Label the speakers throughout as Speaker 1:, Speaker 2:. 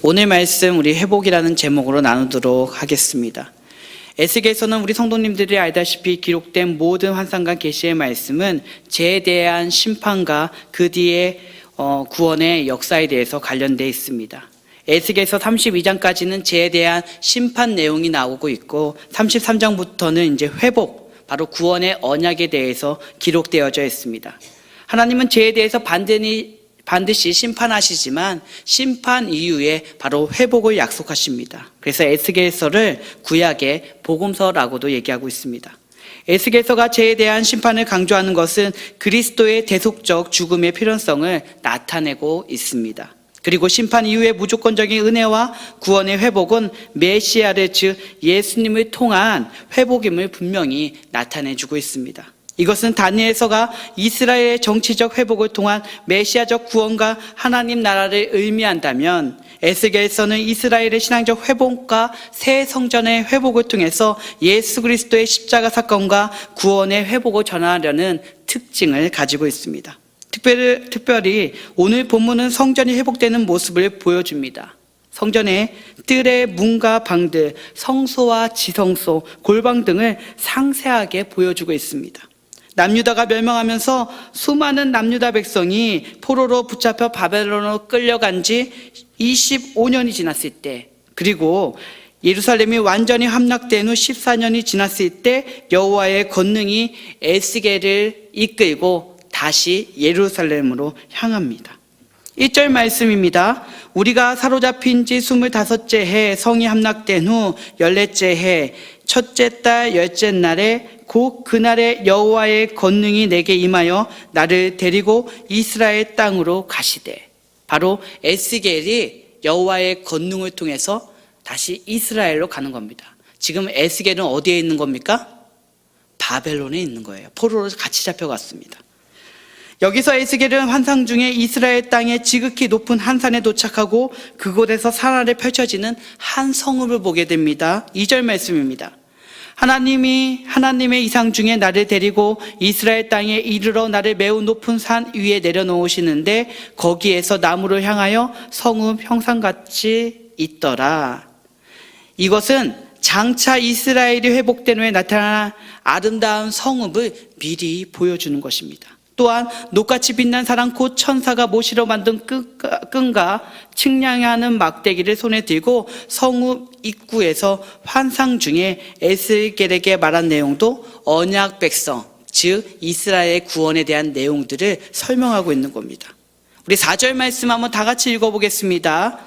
Speaker 1: 오늘 말씀 우리 회복이라는 제목으로 나누도록 하겠습니다. 에스겔서는 우리 성도님들이 알다시피 기록된 모든 환상과 계시의 말씀은 죄에 대한 심판과 그 뒤에 구원의 역사에 대해서 관련되어 있습니다. 에스겔서 32장까지는 죄에 대한 심판 내용이 나오고 있고 33장부터는 이제 회복, 바로 구원의 언약에 대해서 기록되어져 있습니다. 하나님은 죄에 대해서 반드시 심판하시지만 심판 이후에 바로 회복을 약속하십니다. 그래서 에스겔서를 구약의 복음서라고도 얘기하고 있습니다. 에스겔서가 죄에 대한 심판을 강조하는 것은 그리스도의 대속적 죽음의 필요성을 나타내고 있습니다. 그리고 심판 이후의 무조건적인 은혜와 구원의 회복은 메시아를 즉 예수님을 통한 회복임을 분명히 나타내주고 있습니다. 이것은 다니엘서가 이스라엘의 정치적 회복을 통한 메시아적 구원과 하나님 나라를 의미한다면 에스겔서는 이스라엘의 신앙적 회복과 새 성전의 회복을 통해서 예수 그리스도의 십자가 사건과 구원의 회복을 전하려는 특징을 가지고 있습니다. 특별히 오늘 본문은 성전이 회복되는 모습을 보여줍니다. 성전의 뜰의 문과 방들, 성소와 지성소, 골방 등을 상세하게 보여주고 있습니다. 남유다가 멸망하면서 수많은 남유다 백성이 포로로 붙잡혀 바벨론으로 끌려간 지 25년이 지났을 때, 그리고 예루살렘이 완전히 함락된 후 14년이 지났을 때 여호와의 권능이 에스겔을 이끌고 다시 예루살렘으로 향합니다. 1절 말씀입니다. 우리가 사로잡힌 지 25째 해 성이 함락된 후 14째 해 첫째 달 10째 날에 곧 그날에 여호와의 권능이 내게 임하여 나를 데리고 이스라엘 땅으로 가시되, 바로 에스겔이 여호와의 권능을 통해서 다시 이스라엘로 가는 겁니다. 지금 에스겔은 어디에 있는 겁니까? 바벨론에 있는 거예요. 포로로 같이 잡혀갔습니다. 여기서 에스겔은 환상 중에 이스라엘 땅의 지극히 높은 한 산에 도착하고 그곳에서 산 아래 펼쳐지는 한 성읍을 보게 됩니다. 2절 말씀입니다. 하나님의 이상 중에 나를 데리고 이스라엘 땅에 이르러 나를 매우 높은 산 위에 내려놓으시는데 거기에서 나무를 향하여 성읍 형상같이 있더라. 이것은 장차 이스라엘이 회복된 후에 나타난 아름다운 성읍을 미리 보여주는 것입니다. 또한 녹같이 빛난 사람 곧 천사가 못으로 만든 끈과 측량하는 막대기를 손에 들고 성읍 입구에서 환상 중에 에스겔에게 말한 내용도 언약 백성, 즉 이스라엘의 구원에 대한 내용들을 설명하고 있는 겁니다. 우리 4절 말씀 한번 다 같이 읽어보겠습니다.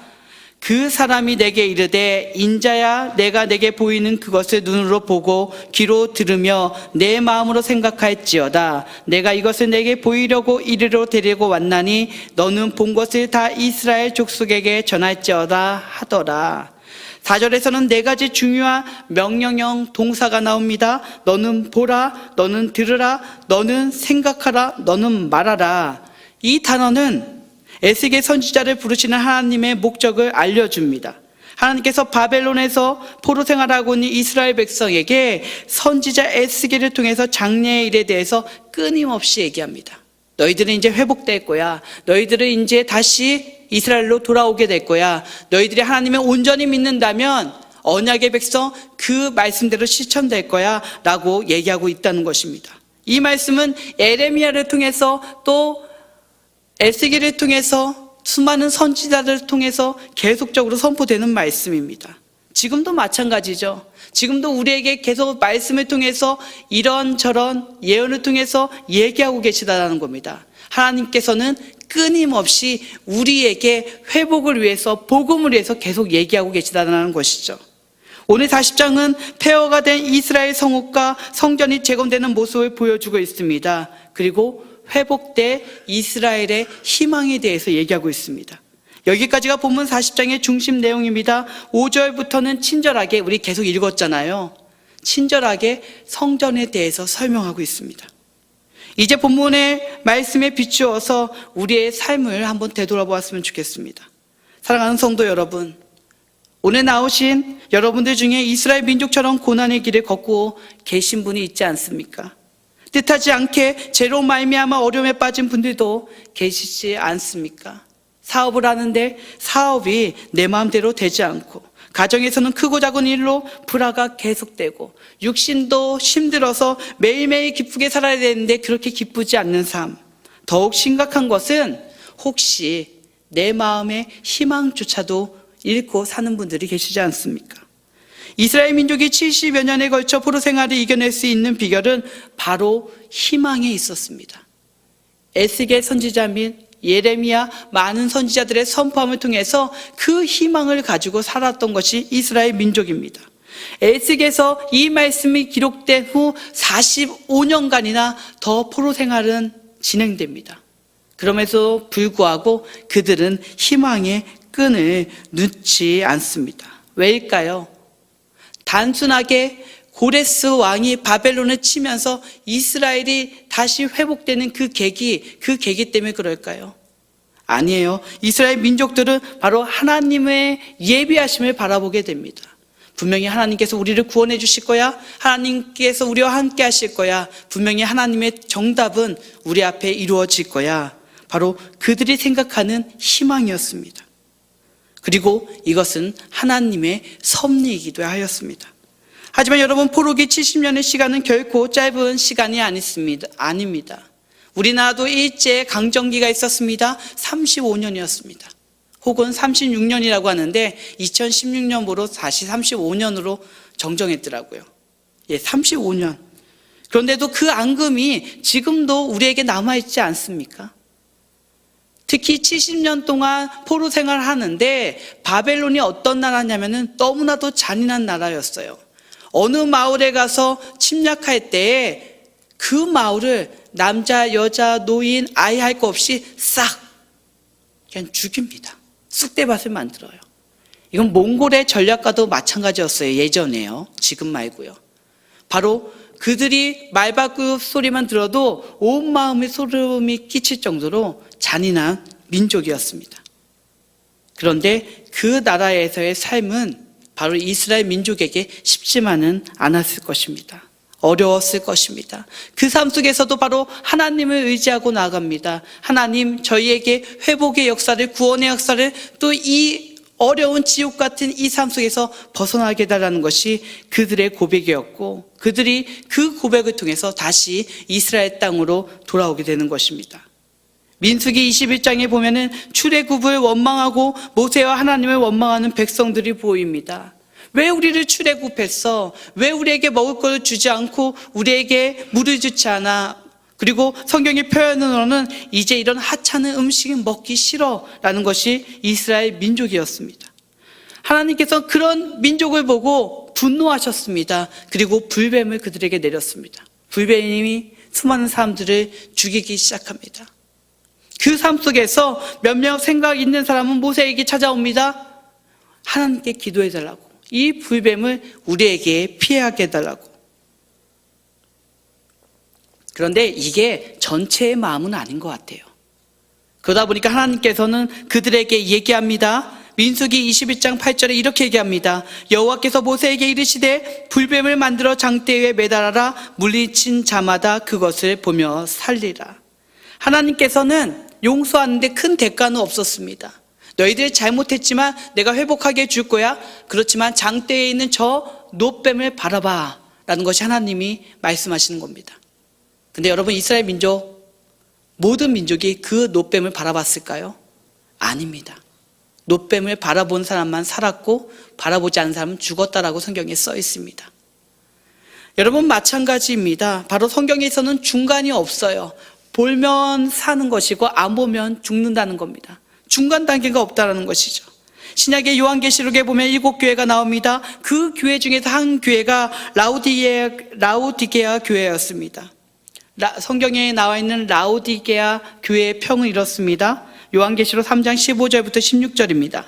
Speaker 1: 그 사람이 내게 이르되 인자야 내가 내게 보이는 그것을 눈으로 보고 귀로 들으며 내 마음으로 생각할지어다. 내가 이것을 내게 보이려고 이리로 데리고 왔나니 너는 본 것을 다 이스라엘 족속에게 전할지어다 하더라. 4절에서는 네 가지 중요한 명령형 동사가 나옵니다. 너는 보라, 너는 들으라, 너는 생각하라, 너는 말하라. 이 단어는 에스겔 선지자를 부르시는 하나님의 목적을 알려줍니다. 하나님께서 바벨론에서 포로 생활하고 있는 이스라엘 백성에게 선지자 에스겔을 통해서 장래의 일에 대해서 끊임없이 얘기합니다. 너희들은 이제 회복될 거야. 너희들은 이제 다시 이스라엘로 돌아오게 될 거야. 너희들이 하나님을 온전히 믿는다면 언약의 백성 그 말씀대로 실천될 거야 라고 얘기하고 있다는 것입니다. 이 말씀은 에레미야를 통해서 또 에스겔을 통해서 수많은 선지자들을 통해서 계속적으로 선포되는 말씀입니다. 지금도 마찬가지죠. 지금도 우리에게 계속 말씀을 통해서 이런저런 예언을 통해서 얘기하고 계시다는 겁니다. 하나님께서는 끊임없이 우리에게 회복을 위해서 복음을 위해서 계속 얘기하고 계시다는 것이죠. 오늘 40장은 폐허가 된 이스라엘 성읍과 성전이 재건되는 모습을 보여주고 있습니다. 그리고 회복된 이스라엘의 희망에 대해서 얘기하고 있습니다. 여기까지가 본문 40장의 중심 내용입니다. 5절부터는 친절하게, 우리 계속 읽었잖아요. 친절하게 성전에 대해서 설명하고 있습니다. 이제 본문의 말씀에 비추어서 우리의 삶을 한번 되돌아보았으면 좋겠습니다. 사랑하는 성도 여러분, 오늘 나오신 여러분들 중에 이스라엘 민족처럼 고난의 길을 걷고 계신 분이 있지 않습니까? 뜻하지 않게 죄로 말미암아 어려움에 빠진 분들도 계시지 않습니까? 사업을 하는데 사업이 내 마음대로 되지 않고, 가정에서는 크고 작은 일로 불화가 계속되고, 육신도 힘들어서 매일매일 기쁘게 살아야 되는데 그렇게 기쁘지 않는 삶. 더욱 심각한 것은 혹시 내 마음의 희망조차도 잃고 사는 분들이 계시지 않습니까? 이스라엘 민족이 70여 년에 걸쳐 포로 생활을 이겨낼 수 있는 비결은 바로 희망에 있었습니다. 에스겔 선지자 및 예레미야, 많은 선지자들의 선포함을 통해서 그 희망을 가지고 살았던 것이 이스라엘 민족입니다. 에스겔에서 이 말씀이 기록된 후 45년간이나 더 포로 생활은 진행됩니다. 그럼에도 불구하고 그들은 희망의 끈을 놓지 않습니다. 왜일까요? 단순하게 고레스 왕이 바벨론을 치면서 이스라엘이 다시 회복되는 그 계기 때문에 그럴까요? 아니에요. 이스라엘 민족들은 바로 하나님의 예비하심을 바라보게 됩니다. 분명히 하나님께서 우리를 구원해 주실 거야. 하나님께서 우리와 함께 하실 거야. 분명히 하나님의 정답은 우리 앞에 이루어질 거야. 바로 그들이 생각하는 희망이었습니다. 그리고 이것은 하나님의 섭리이기도 하였습니다. 하지만 여러분, 포로기 70년의 시간은 결코 짧은 시간이 아닙니다. 우리나라도 일제 강점기가 있었습니다. 35년이었습니다. 혹은 36년이라고 하는데 2016년으로 다시 35년으로 정정했더라고요. 35년. 그런데도 그 앙금이 지금도 우리에게 남아있지 않습니까? 특히 70년 동안 포로 생활을 하는데 바벨론이 어떤 나라냐면은 너무나도 잔인한 나라였어요. 어느 마을에 가서 침략할 때에 그 마을을 남자, 여자, 노인, 아이 할 거 없이 싹 그냥 죽입니다. 쑥대밭을 만들어요. 이건 몽골의 전략과도 마찬가지였어요. 예전에요. 지금 말고요. 바로 그들이 말바꾸 소리만 들어도 온 마음에 소름이 끼칠 정도로 잔인한 민족이었습니다. 그런데 그 나라에서의 삶은 바로 이스라엘 민족에게 쉽지만은 않았을 것입니다. 어려웠을 것입니다. 그 삶 속에서도 바로 하나님을 의지하고 나아갑니다. 하나님, 저희에게 회복의 역사를, 구원의 역사를, 또 이 어려운 지옥 같은 이 삶 속에서 벗어나게 해달라는 것이 그들의 고백이었고, 그들이 그 고백을 통해서 다시 이스라엘 땅으로 돌아오게 되는 것입니다. 민수기 21장에 보면은 출애굽을 원망하고 모세와 하나님을 원망하는 백성들이 보입니다. 왜 우리를 출애굽했어? 왜 우리에게 먹을 것을 주지 않고 우리에게 물을 주지 않아? 그리고 성경의 표현으로는 이제 이런 하찮은 음식은 먹기 싫어라는 것이 이스라엘 민족이었습니다. 하나님께서 그런 민족을 보고 분노하셨습니다. 그리고 불뱀을 그들에게 내렸습니다. 불뱀이 수많은 사람들을 죽이기 시작합니다. 그 삶 속에서 몇몇 생각 있는 사람은 모세에게 찾아옵니다. 하나님께 기도해달라고, 이 불뱀을 우리에게 피하게 해달라고. 그런데 이게 전체의 마음은 아닌 것 같아요. 그러다 보니까 하나님께서는 그들에게 얘기합니다. 민수기 21장 8절에 이렇게 얘기합니다. 여호와께서 모세에게 이르시되 불뱀을 만들어 장대에 매달아라. 물리친 자마다 그것을 보며 살리라. 하나님께서는 용서하는데 큰 대가는 없었습니다. 너희들이 잘못했지만 내가 회복하게 해줄 거야. 그렇지만 장대에 있는 저 노뱀을 바라봐 라는 것이 하나님이 말씀하시는 겁니다. 근데 여러분, 이스라엘 민족, 모든 민족이 그 노뱀을 바라봤을까요? 아닙니다. 노뱀을 바라본 사람만 살았고 바라보지 않은 사람은 죽었다라고 성경에 써 있습니다. 여러분, 마찬가지입니다. 바로 성경에서는 중간이 없어요. 보면 사는 것이고 안 보면 죽는다는 겁니다. 중간 단계가 없다는 것이죠. 신약의 요한계시록에 보면 7교회가 나옵니다. 그 교회 중에서 한 교회가 라오디게아 교회였습니다. 성경에 나와 있는 라오디게아 교회의 평은 이렇습니다. 요한계시록 3장 15절부터 16절입니다.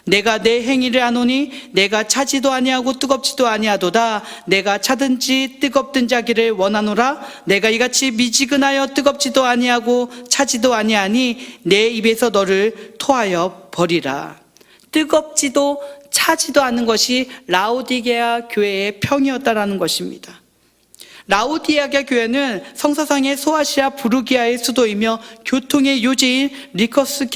Speaker 1: 내가 내 행위를 아노니 내가 차지도 아니하고 뜨겁지도 아니하도다. 내가 차든지 뜨겁든지 하기를 원하노라. 내가 이같이 미지근하여 뜨겁지도 아니하고 차지도 아니하니 내 입에서 너를 토하여 버리라. 뜨겁지도 차지도 않는 것이 라오디게아 교회의 평이었다라는 것입니다. 라우디아게 교회는 성서상의 소아시아 부르기아의 수도이며 교통의 요지인 리커스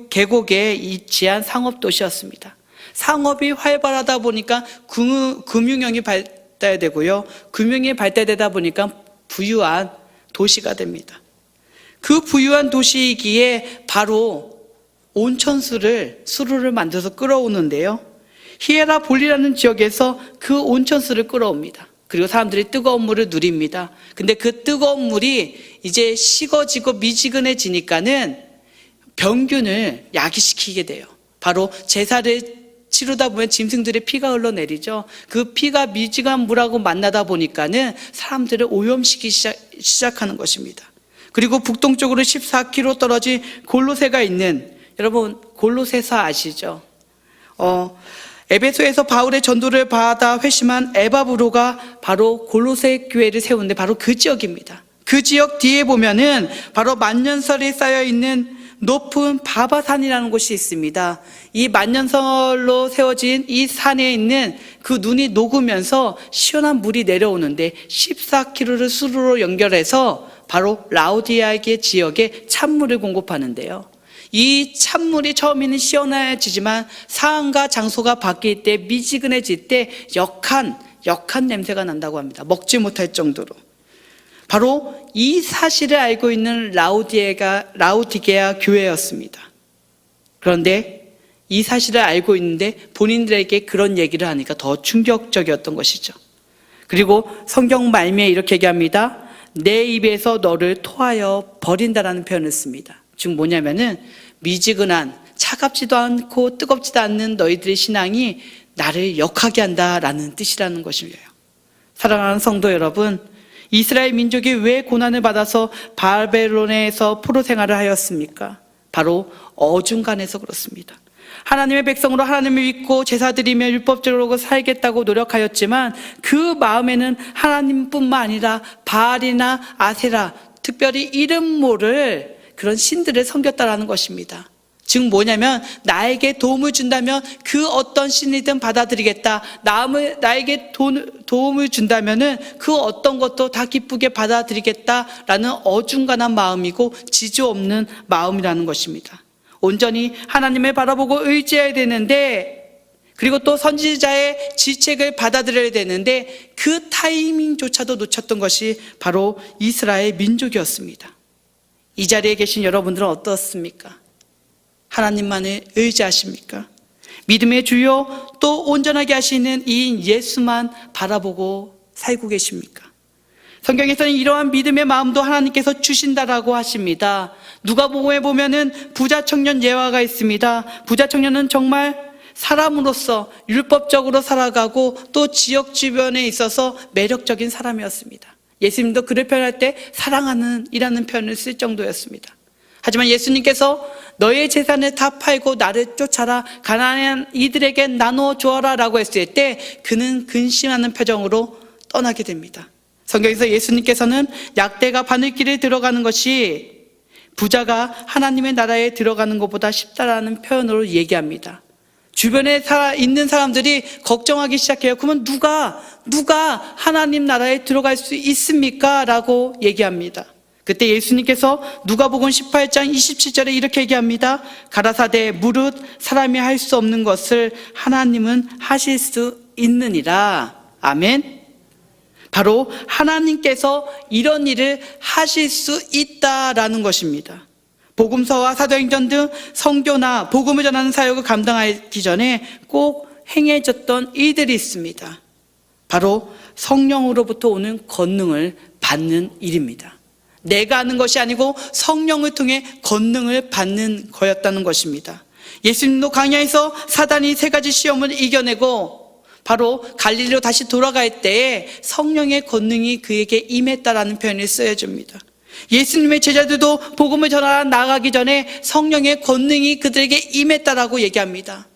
Speaker 1: 계곡에 위치한 상업도시였습니다. 상업이 활발하다 보니까 금융형이 발달되고요. 금융이 발달되다 보니까 부유한 도시가 됩니다. 그 부유한 도시이기에 바로 온천수를 만들어서 끌어오는데요. 히에라볼리라는 지역에서 그 온천수를 끌어옵니다. 그리고 사람들이 뜨거운 물을 누립니다. 근데 그 뜨거운 물이 이제 식어지고 미지근해지니까는 병균을 야기시키게 돼요. 바로 제사를 치르다 보면 짐승들의 피가 흘러내리죠. 그 피가 미지근한 물하고 만나다 보니까는 사람들을 오염시키기 시작하는 것입니다. 그리고 북동쪽으로 14km 떨어진 골로새가 있는, 여러분 골로새서 아시죠? 에베소에서 바울의 전도를 받아 회심한 에바브로가 바로 골로새 교회를 세우는데 바로 그 지역입니다. 그 지역 뒤에 보면은 바로 만년설이 쌓여 있는 높은 바바산이라는 곳이 있습니다. 이 만년설로 세워진 이 산에 있는 그 눈이 녹으면서 시원한 물이 내려오는데 14km를 수로로 연결해서 바로 라우디아게 지역에 찬물을 공급하는데요. 이 찬물이 처음에는 시원해지지만 상황과 장소가 바뀔 때, 미지근해질 때 역한 냄새가 난다고 합니다. 먹지 못할 정도로. 바로 이 사실을 알고 있는 라우디게아 교회였습니다. 그런데 이 사실을 알고 있는데 본인들에게 그런 얘기를 하니까 더 충격적이었던 것이죠. 그리고 성경 말미에 이렇게 얘기합니다. 내 입에서 너를 토하여 버린다라는 표현을 씁니다. 즉 뭐냐면은 미지근한, 차갑지도 않고 뜨겁지도 않는 너희들의 신앙이 나를 역하게 한다라는 뜻이라는 것이에요. 사랑하는 성도 여러분, 이스라엘 민족이 왜 고난을 받아서 바벨론에서 포로 생활을 하였습니까? 바로 어중간해서 그렇습니다. 하나님의 백성으로 하나님을 믿고 제사 드리며 율법적으로 살겠다고 노력하였지만 그 마음에는 하나님뿐만 아니라 바알이나 아세라, 특별히 이름 모를 그런 신들을 섬겼다라는 것입니다. 즉 뭐냐면 나에게 도움을 준다면 그 어떤 신이든 받아들이겠다. 나에게 도움을 준다면은 그 어떤 것도 다 기쁘게 받아들이겠다라는 어중간한 마음이고 지조 없는 마음이라는 것입니다. 온전히 하나님을 바라보고 의지해야 되는데, 그리고 또 선지자의 지책을 받아들여야 되는데 그 타이밍조차도 놓쳤던 것이 바로 이스라엘 민족이었습니다. 이 자리에 계신 여러분들은 어떻습니까? 하나님만을 의지하십니까? 믿음의 주요 또 온전하게 하시는 이 예수만 바라보고 살고 계십니까? 성경에서는 이러한 믿음의 마음도 하나님께서 주신다라고 하십니다. 누가복음에 보면은 부자 청년 예화가 있습니다. 부자 청년은 정말 사람으로서 율법적으로 살아가고 또 지역 주변에 있어서 매력적인 사람이었습니다. 예수님도 그를 표현할 때 사랑하는 이라는 표현을 쓸 정도였습니다. 하지만 예수님께서 너의 재산을 다 팔고 나를 쫓아라, 가난한 이들에게 나눠 주어라 라고 했을 때 그는 근심하는 표정으로 떠나게 됩니다. 성경에서 예수님께서는 약대가 바늘길에 들어가는 것이 부자가 하나님의 나라에 들어가는 것보다 쉽다라는 표현으로 얘기합니다. 주변에 있는 사람들이 걱정하기 시작해요. 그러면 누가 하나님 나라에 들어갈 수 있습니까? 라고 얘기합니다. 그때 예수님께서 누가복음 18장 27절에 이렇게 얘기합니다. 가라사대 무릇 사람이 할 수 없는 것을 하나님은 하실 수 있느니라. 아멘. 바로 하나님께서 이런 일을 하실 수 있다라는 것입니다. 복음서와 사도행전 등 선교나 복음을 전하는 사역을 감당하기 전에 꼭 행해졌던 일들이 있습니다. 바로 성령으로부터 오는 권능을 받는 일입니다. 내가 하는 것이 아니고 성령을 통해 권능을 받는 거였다는 것입니다. 예수님도 광야에서 사단이 3가지 시험을 이겨내고 바로 갈릴리로 다시 돌아갈 때에 성령의 권능이 그에게 임했다라는 표현이 쓰여집니다. 예수님의 제자들도 복음을 전하러 나가기 전에 성령의 권능이 그들에게 임했다라고 얘기합니다.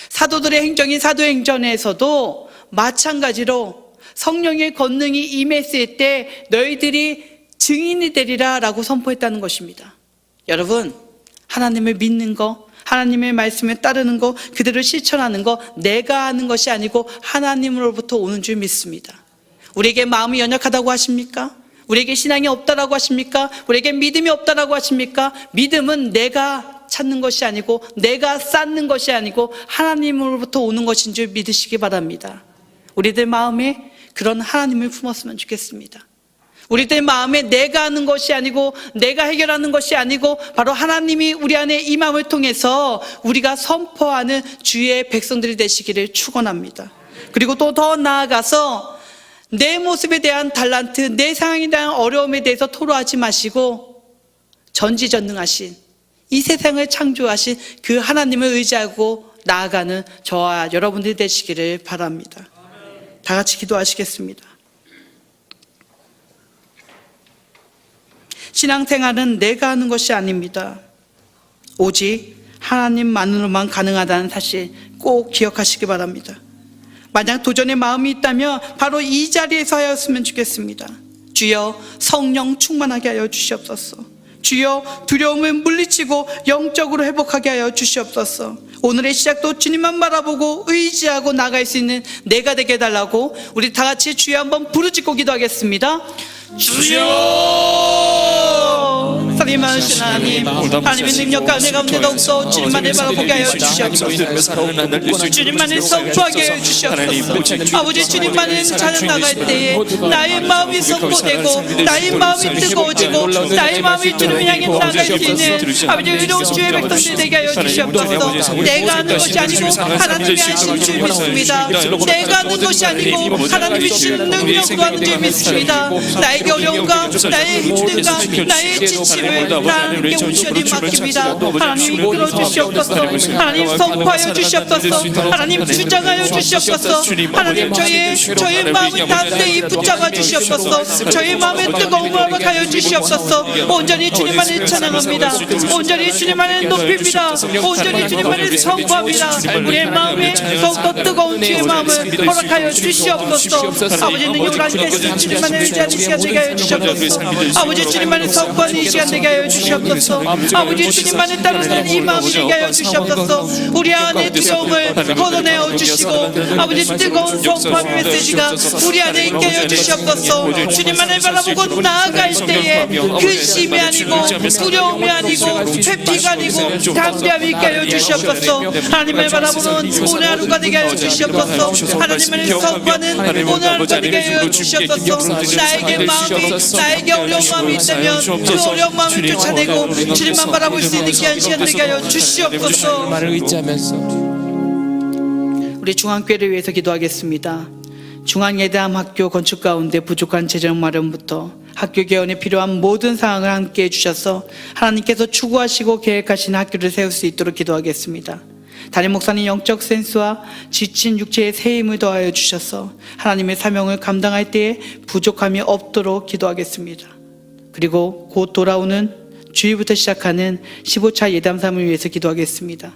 Speaker 1: 사도들의 행적인 사도행전에서도 마찬가지로 성령의 권능이 임했을 때 너희들이 증인이 되리라 라고 선포했다는 것입니다. 여러분, 하나님을 믿는 거, 하나님의 말씀에 따르는 거, 그대로 실천하는 거 내가 하는 것이 아니고 하나님으로부터 오는 줄 믿습니다. 우리에게 마음이 연약하다고 하십니까? 우리에게 신앙이 없다라고 하십니까? 우리에게 믿음이 없다라고 하십니까? 믿음은 내가 찾는 것이 아니고 내가 쌓는 것이 아니고 하나님으로부터 오는 것인 줄 믿으시기 바랍니다. 우리들 마음에 그런 하나님을 품었으면 좋겠습니다. 우리들 마음에 내가 하는 것이 아니고 내가 해결하는 것이 아니고 바로 하나님이 우리 안에 임함을 통해서 우리가 선포하는 주의 백성들이 되시기를 축원합니다. 그리고 또 더 나아가서 내 모습에 대한 달란트, 내 상황에 대한 어려움에 대해서 토로하지 마시고 전지전능하신 이 세상을 창조하신 그 하나님을 의지하고 나아가는 저와 여러분들이 되시기를 바랍니다. 다 같이 기도하시겠습니다. 신앙생활은 내가 하는 것이 아닙니다. 오직 하나님만으로만 가능하다는 사실 꼭 기억하시기 바랍니다. 만약 도전의 마음이 있다면 바로 이 자리에서 하였으면 좋겠습니다. 주여 성령 충만하게 하여 주시옵소서. 주여 두려움을 물리치고 영적으로 회복하게 하여 주시옵소서. 오늘의 시작도 주님만 바라보고 의지하고 나갈 수 있는 내가 되게 해달라고 우리 다 같이 주여 한번 부르짖고 기도하겠습니다. 주여 살림하신 하나님, 하나님의 능력과 은혜 가운데 더욱더 주님만을 바라보게 하여 주시옵소서. 주님만을 선포하게 하여 주시옵소서. 아버지 주님만을 찬양 나갈 때에 나의 마음이 선포되고 나의 마음이 뜨거워지고 나의 마음이 주님을 향해 나갈 수 있는 아버지 의로운 주의 백성들 되게 하여 주시옵소서. 내가 하는 것이 아니고 하나님이 하신 줄 믿습니다. 내가 하는 것이 아니고 하나님이 주시는 능력으로 하는 줄 믿습니다. 나에게 어려움과 나의 힘듦과 나의 지침을 하나님께 온전히 맡깁니다. 하나님 이끌어 주시옵소서. 하나님 선포하여 주시옵소서. 하나님 주장하여 주시옵소서. 하나님 저의 마음을 담대히 붙잡아 주시옵소서. 저의 마음에 뜨거움을 허락하여 주시옵소서. 온전히 주님만을 찬양합니다. 온전히 주님만을 높입니다. 온전히 주님만을 선포합니다. 우리의 마음에 더욱더 뜨거운 주의 마음을 허락하여 주시옵소서. 아버지 능력을 함께 하시는 주님만을 의지하는 시간 되게 하여 주시옵소서. 아버지 주님만을 선포하는 이 시간 되게 하여 주시옵소서. 아버지 주님만을 따르는 이 마음이 되게 하여 주시옵소서. 우리 안에 두려움을 걷어내어 주시고 아버지 뜨거운 선포의 메시지가 우리 안에 있게 하여 주시옵소서. 주님만을 바라보고 나아갈 때에 근심이 아니고 두려움이 아니고 회피가 아니고 담대함이 있게 하여 주시옵소서. 하나님을 바라보는 오늘 하루가 되게 하여 주시옵소서. 하나님을 선포하는 오늘 하루가 되게 하여 주시옵소서. 나에게 어려운 마음이 있다면 그 어려운 마음을 쫓아내고 주님만 바라볼 수 있는 귀한 시간 되게 하여 주시옵소서. 우리 중앙교회를 위해서 기도하겠습니다. 중앙예담학교 건축 가운데 부족한 재정 마련부터 학교 개원에 필요한 모든 사항을 함께 해주셔서 하나님께서 추구하시고 계획하신 학교를 세울 수 있도록 기도하겠습니다. 담임 목사님 영적 센스와 지친 육체의 새 힘을 더하여 주셔서 하나님의 사명을 감당할 때에 부족함이 없도록 기도하겠습니다. 그리고 곧 돌아오는 주일부터 시작하는 15차 예담삼을 위해서 기도하겠습니다.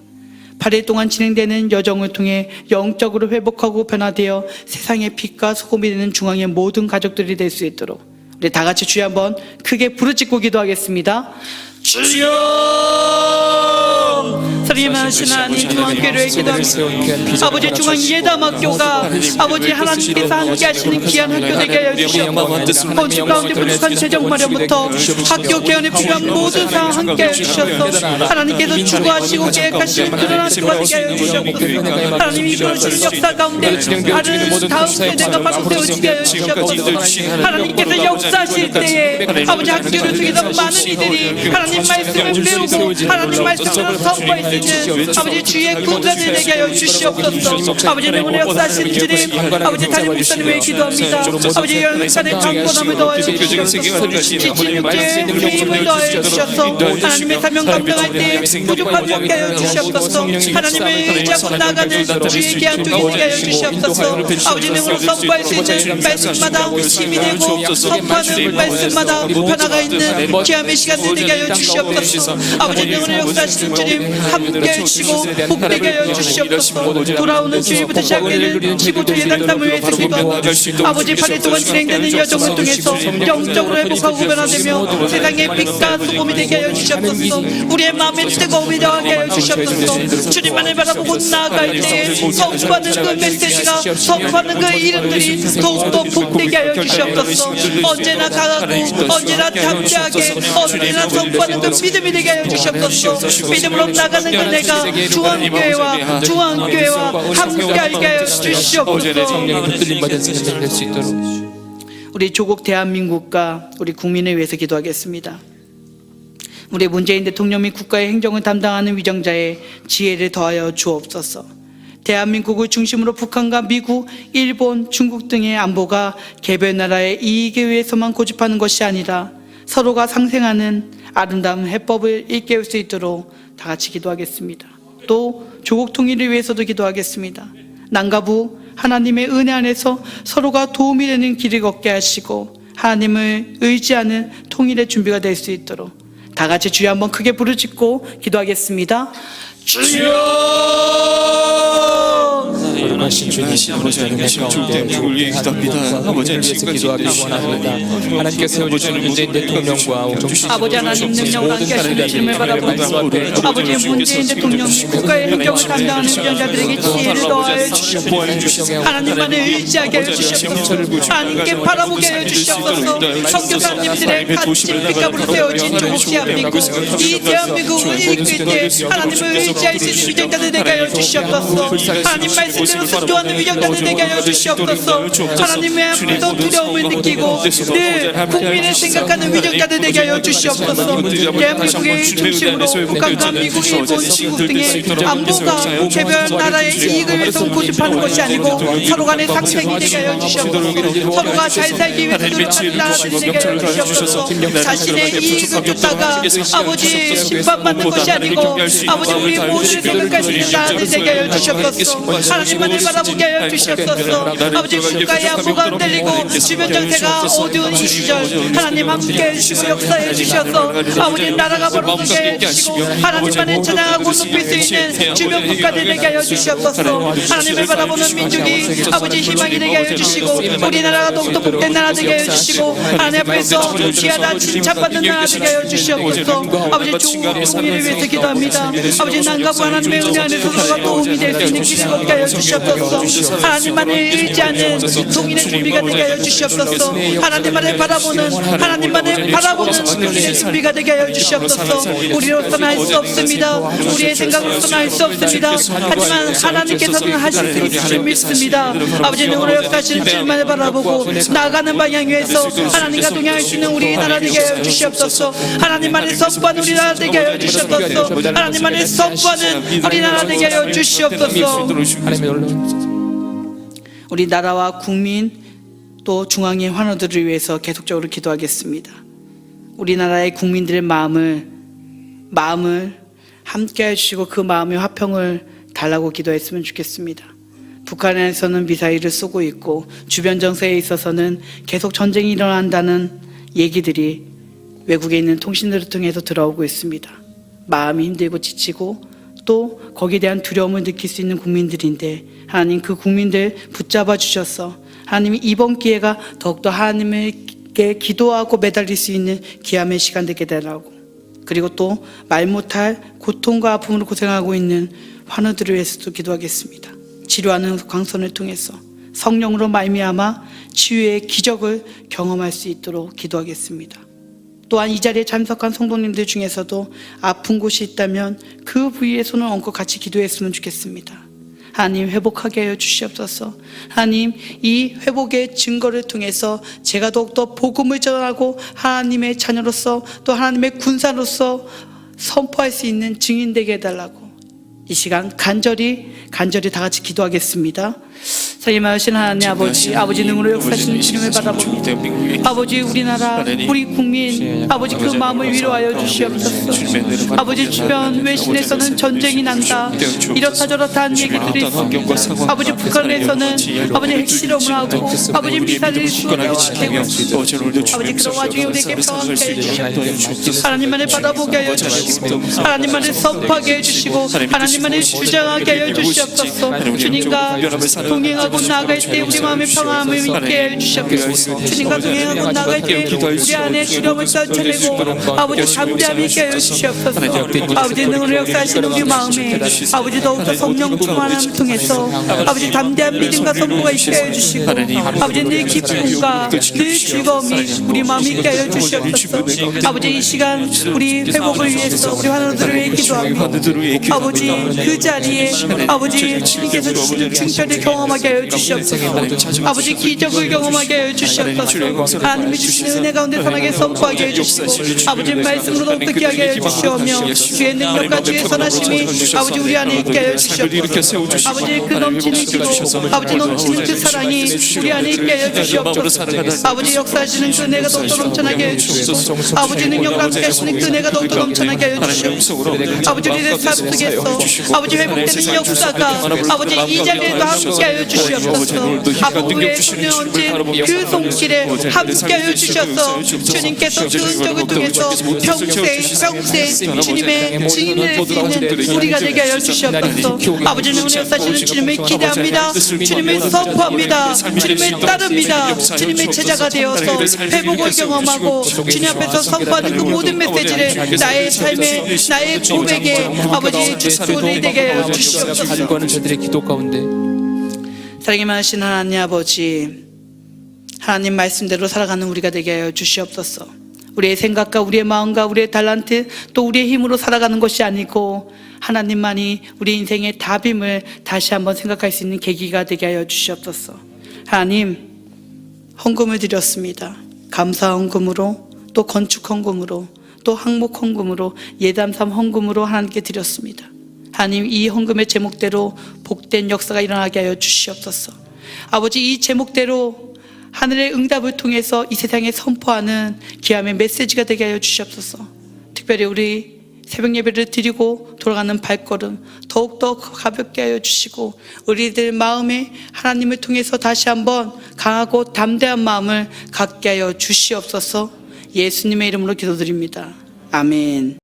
Speaker 1: 8일 동안 진행되는 여정을 통해 영적으로 회복하고 변화되어 세상의 빛과 소금이 되는 중앙의 모든 가족들이 될 수 있도록 우리 다 같이 주여 한번 크게 부르짖고 기도하겠습니다. 주여 살림하신 하나님 중앙교회를 기도합니다. 아버지 중앙예담학교가 아버지 하나님께서 함께 하시는 귀한 학교 되게 하여 주시옵소서. 건축 가운데 부족한 재정 마련부터 학교 개원에 필요한 모든 사항 함께 하여 주셔서 하나님께서 추구하시고 계획하시는 그런 학교가 되게 하여 주시옵소서. 하나님이 이루어지는 역사 가운데 다른 다음 세대가 바로 세워지게 하여 주시옵소서. 하나님께서 역사하실 때에 아버지 학교를 통해서 많은 이들이 하나님 말씀을 배우고 하나님 말씀으로 선포할 수 있는 아버지 주의 군단을 되게 하여 주시옵소서. 아버지 영혼의 역사하신 주님 아버지 담임 목사님을 기도합니다. 아버지 영혼의 강건함을 더하여 주시옵소서. 지친 육체의 힘을 더하여 주셔서 하나님의 사명 감당할 때 부족함이 없게 하여 주시옵소서. 하나님을 의지하고 나가는 주의 귀한 종이 되게 하여 주시옵소서. 아버지 영혼으로 선포할 수 있는 말씀마다 힘이 되고 선포하는 말씀마다 변화가 있는 귀함의 시간들 되게 하여 주시옵소서. 아버지 영혼의 역사하신 주님 함께 해주시고 복되게 하여 주시옵소서. 돌아오는 주일부터 시작되는 지구촌 예단담을 위해서 기도하고 아버지 8일 동안 진행되는 여정을 통해서 영적으로 회복하고 변화되며 세상의 빛과 소금이 되게 하여 주시옵소서. 우리의 마음에 뜨거움이 더하게 하여 주시옵소서. 주님만을 바라보고 나아갈 때에 선포하는 그 메시지가 선포하는 그 이름들이 더욱더 복되게 하여 주시옵소서. 언제나 강하고 언제나 담대하게 언제나 선포하는 그 믿음이 되게 하여 주시옵소서. 믿음으로 나가는 그 내가 중앙교회와 함께하게 하여 주시옵소서. 우리 조국 대한민국과 우리 국민을 위해서 기도하겠습니다. 우리 문재인 대통령 및 국가의 행정을 담당하는 위정자의 지혜를 더하여 주옵소서. 대한민국을 중심으로 북한과 미국, 일본, 중국 등의 안보가 개별 나라의 이익에 위해서만 고집하는 것이 아니라 서로가 상생하는 아름다운 해법을 일깨울 수 있도록 다 같이 기도하겠습니다. 또 조국 통일을 위해서도 기도하겠습니다. 남과 부 하나님의 은혜 안에서 서로가 도움이 되는 길을 걷게 하시고 하나님을 의지하는 통일의 준비가 될 수 있도록 다 같이 주여 한번 크게 부르짖고 기도하겠습니다. 주여!
Speaker 2: 하신 주님, 아버지 하나님 가운데 우리의 기도합니다. 아버지 하나님 기도하기 원합니다. 하나님께 세워주시는 문재인 대통령과
Speaker 1: 아버지 하나님 능력을 함께 하시는 주님을 바라보고 아버지 문재인 대통령 국가의 행정을 담당하는 위원자들에게 지혜를 더하여 주시옵소서. 하나님만을 의지하게 하여 주시옵소서. 하나님께 바라보게 하여 주시옵소서. 선교사님들의 값진 핏값으로 세워진 조국 대한민국, 이 대한민국을 이끌 때 하나님을 의지할 수 있는 위정자들 되게 하여 주시옵소서. 하나님 말씀대로 순종하는 위정자들 되게 하여 주시옵소서. 하나님의 앞에서 두려움을 느끼고 늘 국민을 생각하는 위정자들 되게 하여 주시옵소서. 대한민국의 중심으로 북한과 미국, 일본, 중국 등의 안보가 개별 나라의 이익을 위해서 고집하는 것이 아니고 서로 간의 상생이 되게 하여 주시옵소서. 서로가 잘 살기 위해서 노력하는 나라들이 되게 하여 주시옵소서. 자신의 이익을 쫓다가 아버지 심판받는 것이 아니고 아버지 우리 모두를 생각할 수 있는 나라들 되게 하여 주시옵소서. 하나님만을 바라보게 하여 주시옵소서. 아버지 국가의 안보가 흔들리고 주변 정세가 어두운 이 시절 하나님 함께 해주시고 역사해 주셔서 아버지 나라가 벌어지게 해주시고 하나님만을 찬양하고 높일 수 있는 주변 국가들 되게 하여 주시옵소서. 하나님을 바라보는 민족이 아버지 희망이 되게 하여 주시고 우리나라가 더욱더 복된 나라 되게 하여 주시고 하나님 앞에서 귀하다 칭찬받는 나라 되게 하여 주시옵소서. 아버지 조국 통일을 위해서 기도합니다. 아버지 남과 부 하나님의 은혜 안에서 서로가 도움이 될 수 있는 길을 걷게 하여 주시옵소서. 하나님만을 의지하는 통일의 준비가 되게 하여 주시옵소서. 하나님만을 바라보는 통일의 준비가 되게 하여 주시옵소서. 우리로서는 할 수 없습니다. 우리의 생각으로서는 할 수 없습니다. 하지만 하나님께서는 하실 수 있을 줄 믿습니다. 아버지 능으로 역사하시는 주님만을 바라보고 나아가는 방향 위에서 하나님과 동행할 수 있는 우리 나라 되게 하여 주시옵소서. 하나님만을 선포하는 우리 나라 되게 하여 주시옵소서. 하나님만을 선포하는 우리 나라 되게 하여 주시옵소서. 우리 나라와 국민 또 중앙의 환우들을 위해서 계속적으로 기도하겠습니다. 우리나라의 국민들의 마음을 함께 해주시고 그 마음의 화평을 달라고 기도했으면 좋겠습니다. 북한에서는 미사일을 쏘고 있고 주변 정세에 있어서는 계속 전쟁이 일어난다는 얘기들이 외국에 있는 통신들을 통해서 들어오고 있습니다. 마음이 힘들고 지치고 또 거기에 대한 두려움을 느낄 수 있는 국민들인데 하나님 그 국민들 붙잡아 주셔서 하나님이 이번 기회가 더욱더 하나님께 기도하고 매달릴 수 있는 기함의 시간 되게 되라고, 그리고 또 말 못할 고통과 아픔으로 고생하고 있는 환우들을 위해서도 기도하겠습니다. 치료하는 광선을 통해서 성령으로 말미암아 치유의 기적을 경험할 수 있도록 기도하겠습니다. 또한 이 자리에 참석한 성도님들 중에서도 아픈 곳이 있다면 그 부위에 손을 얹고 같이 기도했으면 좋겠습니다. 하나님 회복하게 하여 주시옵소서. 하나님 이 회복의 증거를 통해서 제가 더욱더 복음을 전하고 하나님의 자녀로서 또 하나님의 군사로서 선포할 수 있는 증인 되게 해달라고 이 시간 간절히 다 같이 기도하겠습니다. 사랑하신 하나님 아버지, 아버지 능으로 역사하시는 주님을 바라보고 아버지 우리나라 우리 국민 아버지 그 마음을 위로하여 주시옵소서. 아버지 주변 외신에서는 전쟁이 난다 이렇다 저렇다 하는 얘기들이 있습니다. 아버지 북한에서는 아버지 핵실험을 하고 아버지 미사일을 쏘아대고 아버지 그런 와중에 우리에게 평안케 해주시옵소서. 하나님만을 바라보게 하여 주시고 하나님만을 선포하게 해주시고 하나님만을 주장하게 하여 주시옵소서. 주님과 동행하고 나아갈 때 우리 마음의 평안함을 있게 해주시옵소서. 주님과 동행하고 나아갈 때 우리 안에 두려움을 떨쳐내고 아버지 담대함이 있게 해주시옵소서. 아버지 능으로 역사하시는 우리 마음에 아버지 더욱더 성령 충만함을 통해서 아버지 담대한 믿음과 선포가 있게 해주시고 아버지 늘 기쁨과 늘 즐거움이 우리 마음에 있게 하여 주시옵소서. 아버지 이 시간 우리 회복을 위해서 우리 환우들을 위해 기도하고 아버지 그 자리에 아버지 주님께서 주시는 칭찬을 경험하게 하여 주시옵소서. 아버지 기적을 경험하게 하여 주시옵소서. 하나님이 주시는 은혜 가운데 선하게 선포하게 해주시고 아버지 말씀으로 어떻게 하게 하여 주시오며 주의 능력과 주의 선하심이 아버지 우리 안에 있게 하여 주시옵소서. 아버지 그 넘치는 기도 아버지 넘치는 그 사랑이 우리 안에 있게 하여 주시옵소서. 아버지 역사하시는 그 은혜가 더욱더 넘쳐나게 하여 주시고 아버지 능력과 함께 하시는 그 은혜가 더욱더 넘쳐나게 하여 주시옵소서. 아버지 우리의 삶 속에서 아버지 회복되는 역사가 아버지 이 자리에도 함께 하여 주시옵소서. 앞으로의 주는 언제 그 손길에 함께 하여 주셔서 주님께서 그 은적을 통해서 평생 주님의 증인을 할 수 있는 우리가 되게 하여 주시옵소서. 아버지는 은혜 역사하시는 주님을 기대합니다. 주님을 선포합니다. 주님을 따릅니다. 주님의 제자가 되어서 회복을 경험하고 주님 앞에서 선포하는 그 모든 메시지를 나의 삶에 나의 고백에 아버지 주소리 되게 하여 주시옵소서.
Speaker 2: 간구하는 저들의 기도 가운데
Speaker 1: 사랑이 많으신 하나님 아버지, 하나님 말씀대로 살아가는 우리가 되게 하여 주시옵소서. 우리의 생각과 우리의 마음과 우리의 달란트 또 우리의 힘으로 살아가는 것이 아니고 하나님만이 우리 인생의 답임을 다시 한번 생각할 수 있는 계기가 되게 하여 주시옵소서. 하나님, 헌금을 드렸습니다. 감사 헌금으로 또 건축 헌금으로 또 항목 헌금으로 예담삼 헌금으로 하나님께 드렸습니다. 하나님, 이 헌금의 제목대로 복된 역사가 일어나게 하여 주시옵소서. 아버지, 이 제목대로 하늘의 응답을 통해서 이 세상에 선포하는 귀함의 메시지가 되게 하여 주시옵소서. 특별히 우리 새벽 예배를 드리고 돌아가는 발걸음 더욱더 가볍게 하여 주시고 우리들 마음에 하나님을 통해서 다시 한번 강하고 담대한 마음을 갖게 하여 주시옵소서. 예수님의 이름으로 기도드립니다. 아멘.